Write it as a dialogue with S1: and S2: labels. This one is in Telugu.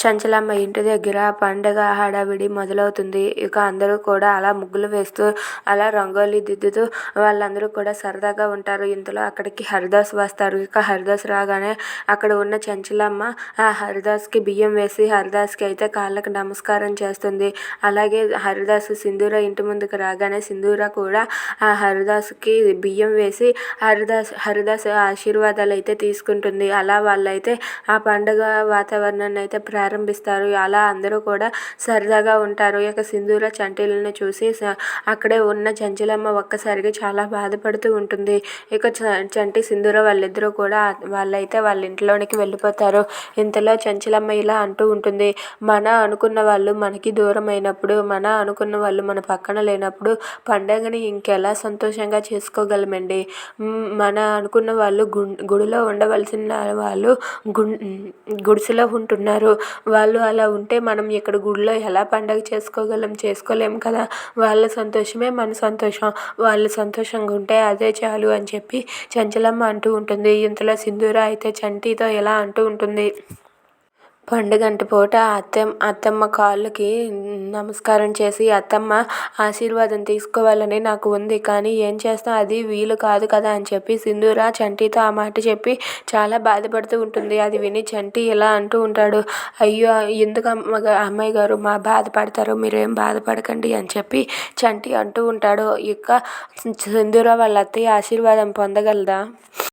S1: చంచలమ్మ ఇంటి దగ్గర పండగ హడావిడి మొదలవుతుంది. ఇక అందరూ కూడా అలా ముగ్గులు వేస్తూ, అలా రంగోలి దిద్దుతూ వాళ్ళందరూ కూడా సరదాగా ఉంటారు. ఇంతలో అక్కడికి హరిదాస్ వస్తారు. ఇక హరిదాస్ రాగానే అక్కడ ఉన్న చంచలమ్మ ఆ హరిదాస్కి బియ్యం వేసి హరిదాస్కి అయితే కాళ్ళకి నమస్కారం చేస్తుంది. అలాగే హరిదాస్ సింధూర ఇంటి ముందుకు రాగానే సింధూర కూడా ఆ హరిదాస్కి బియ్యం వేసి హరిదాస్ ఆశీర్వాదాలు అయితే తీసుకుంటుంది. అలా వాళ్ళైతే ఆ పండుగ వాతావరణాన్ని అయితే ప్రారంభిస్తారు. అలా అందరూ కూడా సరదాగా ఉంటారు. ఇక సింధూర చంటీలను చూసి అక్కడే ఉన్న చంచలమ్మ ఒక్కసారిగా చాలా బాధపడుతూ ఉంటుంది. ఇక చంటి సింధూర వాళ్ళిద్దరూ కూడా వాళ్ళైతే వాళ్ళ ఇంట్లోనికి వెళ్ళిపోతారు. ఇంతలో చంచలమ్మ ఇలా అంటూ ఉంటుంది, మన అనుకున్న వాళ్ళు మనకి దూరం అయినప్పుడు, మన అనుకున్న వాళ్ళు మన పక్కన లేనప్పుడు పండగని ఇంకెలా సంతోషంగా చేసుకోగలమండి. మన అనుకున్న వాళ్ళు గుడిలో ఉండవలసిన వాళ్ళు గుడిసెలో ఉంటున్నారు. వాళ్ళు అలా ఉంటే మనం ఇక్కడ గుడిలో ఎలా పండగ చేసుకోలేము కదా. వాళ్ళ సంతోషమే మన సంతోషం. వాళ్ళు సంతోషంగా ఉంటే అదే చాలు అని చెప్పి చంచలమ్మ అంటూ ఉంటుంది. ఇంతలో సింధూర అయితే చంటితో ఇలా అంటూ ఉంటుంది, పండుగంటి పూట అత్తమ్మ కాళ్ళకి నమస్కారం చేసి అత్తమ్మ ఆశీర్వాదం తీసుకోవాలని నాకు ఉంది. కానీ ఏం చేస్తాం, అది వీలు కాదు కదా అని చెప్పి సింధూర చంటితో ఆ మాట చెప్పి చాలా బాధపడుతూ ఉంటుంది. అది విని చంటి ఇలా అంటూ ఉంటాడు, అయ్యో ఎందుకు అమ్మాయి గారు మా బాధపడతారు, మీరేం బాధపడకండి అని చెప్పి చంటి అంటూ ఉంటాడు. ఇక సింధూర వాళ్ళ అత్తయ్య ఆశీర్వాదం పొందగలదా?